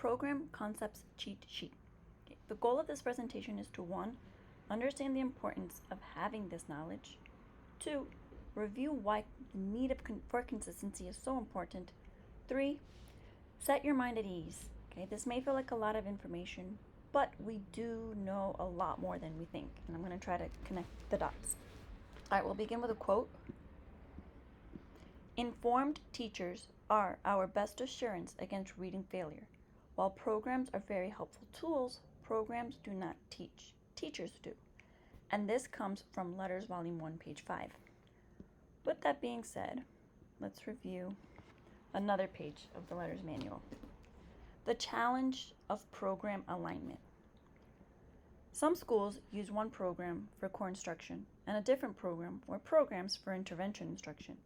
Program Concepts Cheat Sheet. Okay. The goal of this presentation is to 1. Understand the importance of having this knowledge. 2. Review why the need for consistency is so important. 3. Set your mind at ease. Okay, this may feel like a lot of information, but we do know a lot more than we think, and I'm going to try to connect the dots. All right, we'll begin with a quote. Informed teachers are our best assurance against reading failure. While programs are very helpful tools, programs do not teach. Teachers do. And this comes from Letters Volume 1, page 5. With that being said, let's review another page of the Letters Manual. The challenge of program alignment. Some schools use one program for core instruction and a different program or programs for intervention instruction.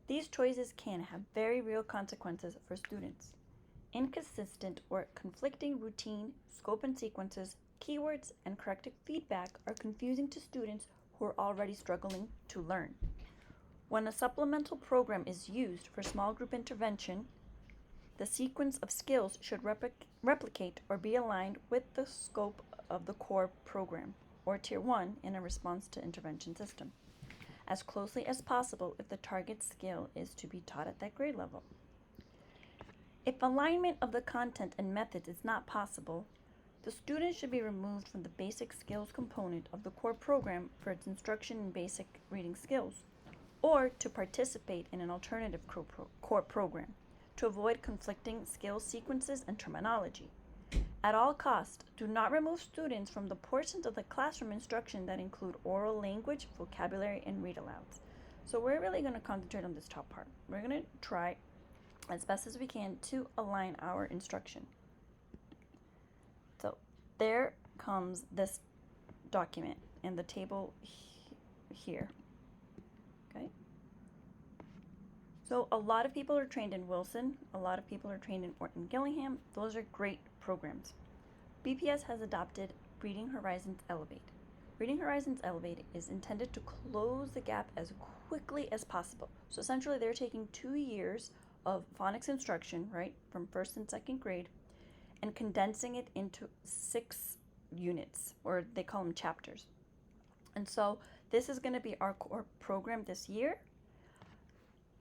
These choices can have very real consequences for students. Inconsistent or conflicting routine, scope and sequences, keywords, and corrective feedback are confusing to students who are already struggling to learn. When a supplemental program is used for small group intervention, the sequence of skills should replicate or be aligned with the scope of the core program, or Tier 1 in a response to intervention system, as closely as possible if the target skill is to be taught at that grade level. If alignment of the content and methods is not possible, the student should be removed from the basic skills component of the core program for its instruction in basic reading skills, or to participate in an alternative core program to avoid conflicting skill sequences and terminology. At all costs, do not remove students from the portions of the classroom instruction that include oral language, vocabulary, and read-alouds. So we're really going to concentrate on this top part. We're going to try as best as we can to align our instruction. So there comes this document and the table here. Okay. So a lot of people are trained in Wilson. A lot of people are trained in Orton Gillingham. Those are great programs. BPS has adopted Reading Horizons Elevate. Reading Horizons Elevate is intended to close the gap as quickly as possible. So essentially they're taking 2 years of phonics instruction, right, from first and second grade, and condensing it into 6 units, or they call them chapters. And so this is going to be our core program this year.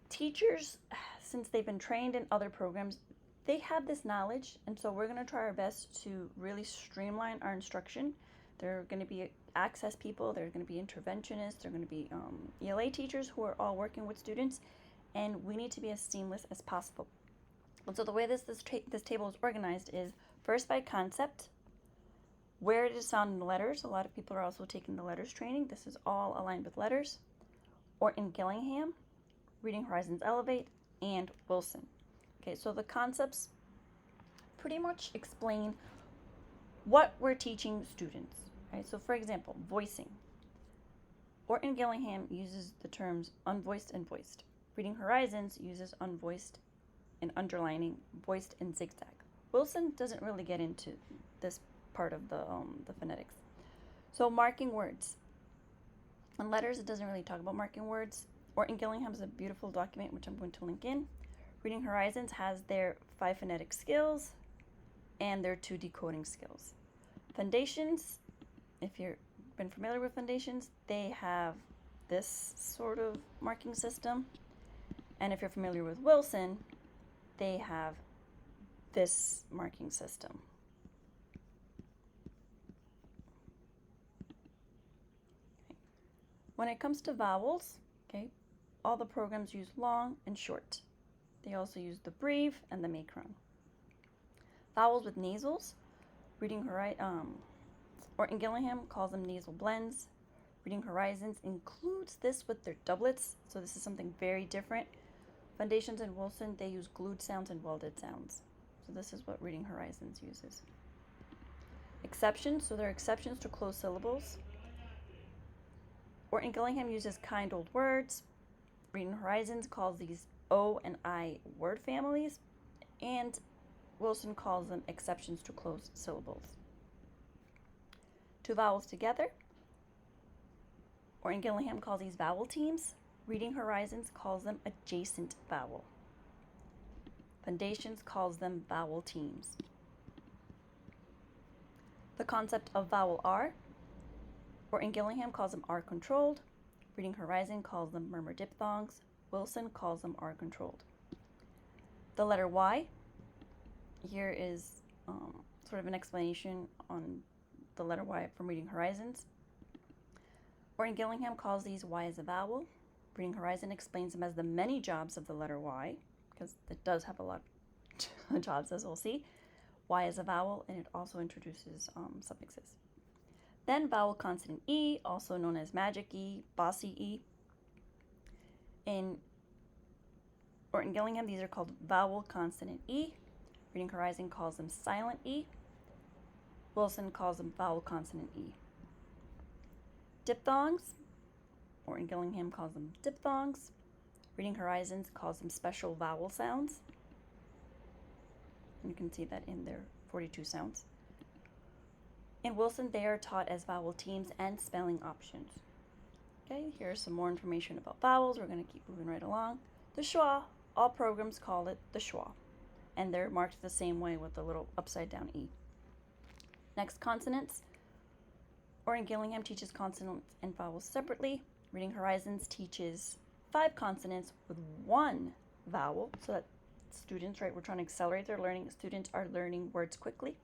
Teachers, since they've been trained in other programs, they have this knowledge, and so we're going to try our best to really streamline our instruction. There are going to be access people, there are going to be interventionists, there are going to be ELA teachers who are all working with students, and we need to be as seamless as possible. And so the way this table is organized is first by concept, where it is found in the letters. A lot of people are also taking the letters training. This is all aligned with letters. Orton Gillingham, Reading Horizons Elevate, and Wilson. Okay, so the concepts pretty much explain what we're teaching students. Right? So for example, voicing. Orton Gillingham uses the terms unvoiced and voiced. Reading Horizons uses unvoiced and underlining, voiced and zigzag. Wilson doesn't really get into this part of the phonetics. So marking words. On letters, it doesn't really talk about marking words. Orton Gillingham is a beautiful document, which I'm going to link in. Reading Horizons has their 5 phonetic skills and their 2 decoding skills. Foundations, if you've been familiar with Foundations, they have this sort of marking system. And if you're familiar with Wilson, they have this marking system. Okay. When it comes to vowels, okay, all the programs use long and short. They also use the breve and the macron. Vowels with nasals, Orton Gillingham calls them nasal blends. Reading Horizons includes this with their doublets, so this is something very different. Foundations and Wilson, they use glued sounds and welded sounds. So this is what Reading Horizons uses. Exceptions, so there are exceptions to closed syllables. Orton Gillingham uses kind old words. Reading Horizons calls these O and I word families, and Wilson calls them exceptions to closed syllables. 2 vowels together. Orton Gillingham calls these vowel teams. Reading Horizons calls them adjacent vowel. Foundations calls them vowel teams. The concept of vowel R. Orton Gillingham calls them R-controlled. Reading Horizon calls them murmur diphthongs. Wilson calls them R-controlled. The letter Y. Here is sort of an explanation on the letter Y from Reading Horizons. Orton Gillingham calls these Y as a vowel. Reading Horizon explains them as the many jobs of the letter Y, because it does have a lot of jobs, as we'll see. Y as a vowel, and it also introduces suffixes. Then vowel consonant E, also known as magic E, bossy E. In Orton Gillingham, these are called vowel consonant E. Reading Horizon calls them silent E. Wilson calls them vowel consonant E. Diphthongs, Orton Gillingham calls them diphthongs. Reading Horizons calls them special vowel sounds. You can see that in their 42 sounds. In Wilson, they are taught as vowel teams and spelling options. Okay, here's some more information about vowels. We're going to keep moving right along. The schwa, all programs call it the schwa, and they're marked the same way with the little upside down E. Next, consonants. Orton Gillingham teaches consonants and vowels separately. Reading Horizons teaches 5 consonants with 1 vowel, so that students, right, we're trying to accelerate their learning. Students are learning words quickly.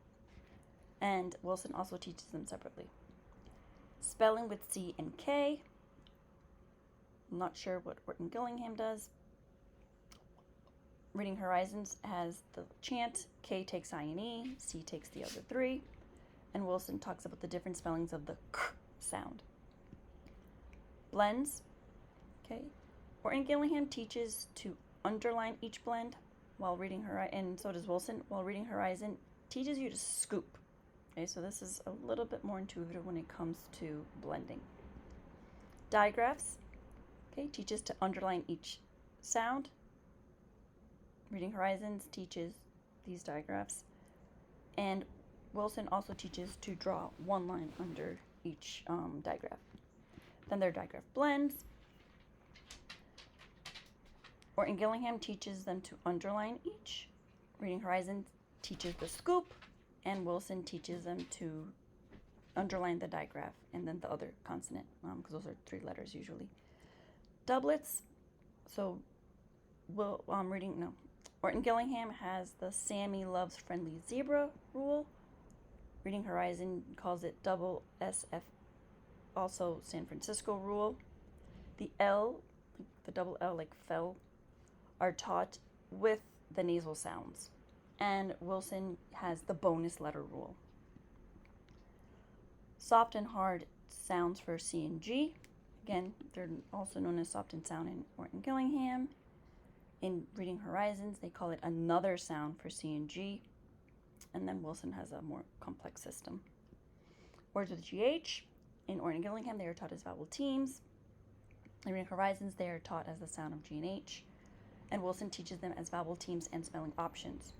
And Wilson also teaches them separately. Spelling with C and K. I'm not sure what Orton Gillingham does. Reading Horizons has the chant, K takes I and E, C takes the other 3. And Wilson talks about the different spellings of the K sound. Blends. Okay. Orton Gillingham teaches to underline each blend, while Reading Horizon, and so does Wilson, while Reading Horizon teaches you to scoop. Okay, so this is a little bit more intuitive when it comes to blending. Digraphs. Okay, teaches to underline each sound. Reading Horizons teaches these digraphs. And Wilson also teaches to draw one line under each digraph. Then there are digraph blends. Orton Gillingham teaches them to underline each. Reading Horizons teaches the scoop, and Wilson teaches them to underline the digraph and then the other consonant, because those are 3 letters usually. Doublets. So, Orton Gillingham has the Sammy loves friendly zebra rule. Reading Horizon calls it double SF, also San Francisco rule. The L, the double L like fell, are taught with the nasal sounds. And Wilson has the bonus letter rule. Soft and hard sounds for C and G. Again, they're also known as soft and sound in Orton Gillingham. In Reading Horizons, they call it another sound for C and G. And then Wilson has a more complex system. Words with GH. In Orton Gillingham, they are taught as vowel teams. In Reading Horizons, they are taught as the sound of G and H. And Wilson teaches them as vowel teams and spelling options.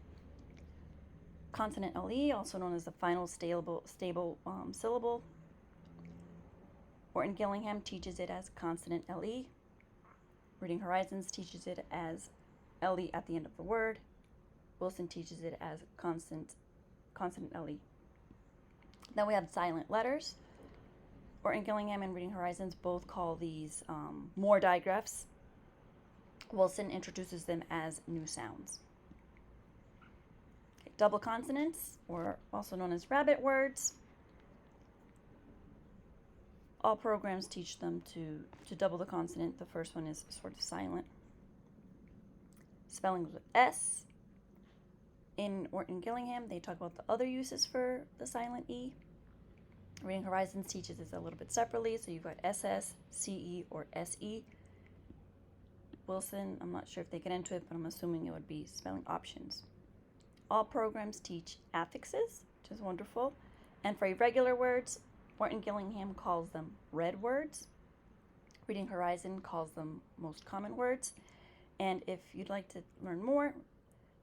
Consonant LE, also known as the final stable syllable. Orton Gillingham teaches it as consonant LE. Reading Horizons teaches it as LE at the end of the word. Wilson teaches it as consonant LE. Then we have silent letters. Orton Gillingham and Reading Horizons both call these more digraphs. Wilson introduces them as new sounds. Okay, double consonants, or also known as rabbit words. All programs teach them to double the consonant. The first one is sort of silent. Spellings with S. In Orton Gillingham, they talk about the other uses for the silent E. Reading Horizons teaches this a little bit separately, so you've got SS, CE, or SE. Wilson, I'm not sure if they get into it, but I'm assuming it would be spelling options. All programs teach affixes, which is wonderful. And for irregular words, Orton Gillingham calls them red words. Reading Horizon calls them most common words. And if you'd like to learn more,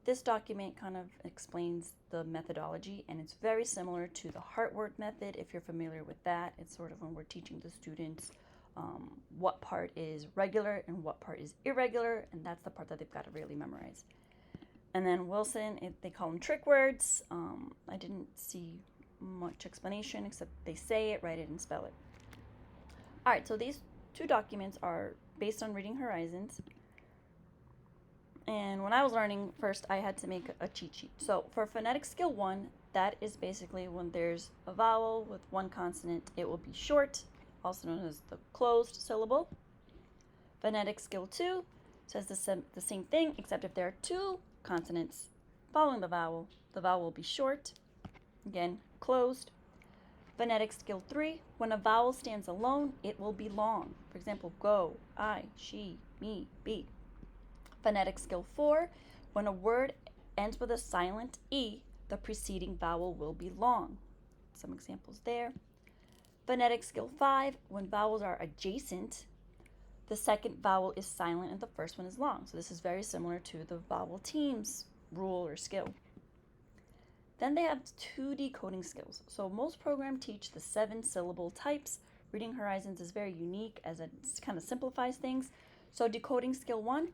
this document kind of explains the methodology, and it's very similar to the Heartword method. If you're familiar with that, it's sort of when we're teaching the students what part is regular and what part is irregular, and that's the part that they've got to really memorize. And then Wilson, they call them trick words. I didn't see much explanation except they say it, write it, and spell it. All right, so these two documents are based on Reading Horizons. And when I was learning first, I had to make a cheat sheet. So for phonetic skill 1, that is basically when there's a vowel with one consonant, it will be short, also known as the closed syllable. Phonetic skill 2 says the same thing, except if there are two consonants following the vowel will be short, again, closed. Phonetic skill 3, when a vowel stands alone, it will be long. For example, go, I, she, me, be. Phonetic skill 4, when a word ends with a silent E, the preceding vowel will be long. Some examples there. Phonetic skill 5, when vowels are adjacent, the second vowel is silent and the first one is long. So this is very similar to the vowel teams rule or skill. Then they have 2 decoding skills. So most programs teach the 7 syllable types. Reading Horizons is very unique as it kind of simplifies things. So decoding skill 1,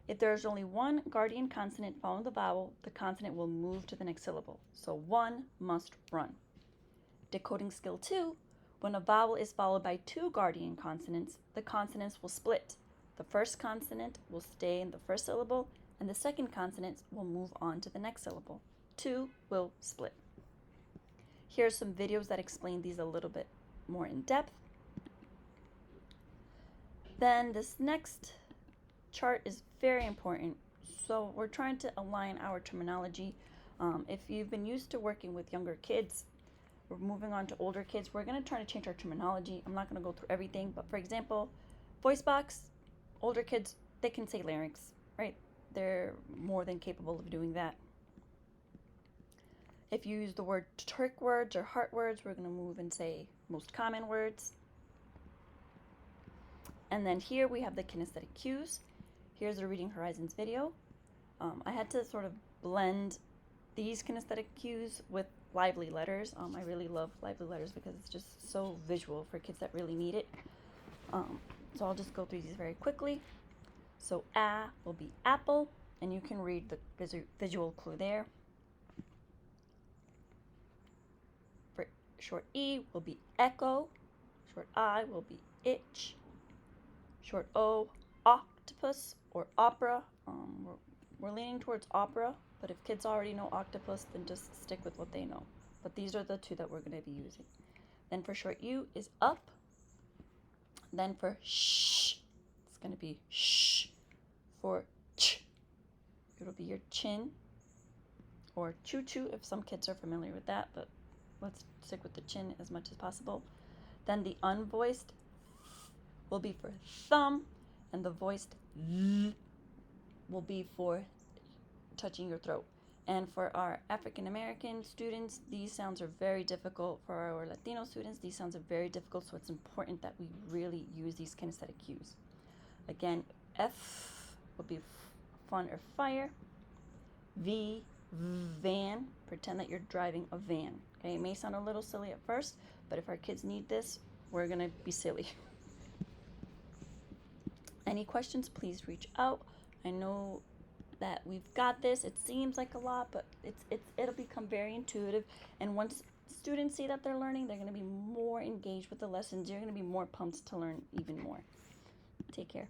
if there's only one guardian consonant following the vowel, the consonant will move to the next syllable. So one must run. Decoding skill 2, when a vowel is followed by 2 guardian consonants, the consonants will split. The first consonant will stay in the first syllable, and the second consonant will move on to the next syllable. 2 will split. Here's some videos that explain these a little bit more in depth. Then this next chart is very important. So we're trying to align our terminology. If you've been used to working with younger kids, we're moving on to older kids. We're going to try to change our terminology. I'm not going to go through everything, but for example, voice box, older kids, they can say larynx, right? They're more than capable of doing that. If you use the word trick words or heart words, we're going to move and say most common words. And then here we have the kinesthetic cues. Here's a Reading Horizons video. I had to sort of blend these kinesthetic cues with lively letters. I really love lively letters because it's just so visual for kids that really need it. So I'll just go through these very quickly. So A will be apple, and you can read the visual clue there. For short E will be echo. Short I will be itch. Short O, octopus or opera. We're leaning towards opera, but if kids already know octopus, then just stick with what they know. But these are the 2 that we're going to be using. Then for short U is up. Then for sh, it's going to be sh. For ch, it'll be your chin. Or choo-choo if some kids are familiar with that, but let's stick with the chin as much as possible. Then the unvoiced will be for thumb, and the voiced th will be for touching your throat. And for our African American students, these sounds are very difficult. For our Latino students, these sounds are very difficult, so it's important that we really use these kinesthetic cues. Again, F will be fun or fire. V, van, pretend that you're driving a van. Okay, it may sound a little silly at first, but if our kids need this, we're gonna be silly. Any questions, please reach out. I know that we've got this. It seems like a lot, but it'll become very intuitive. And once students see that they're learning, they're going to be more engaged with the lessons. You're going to be more pumped to learn even more. Take care.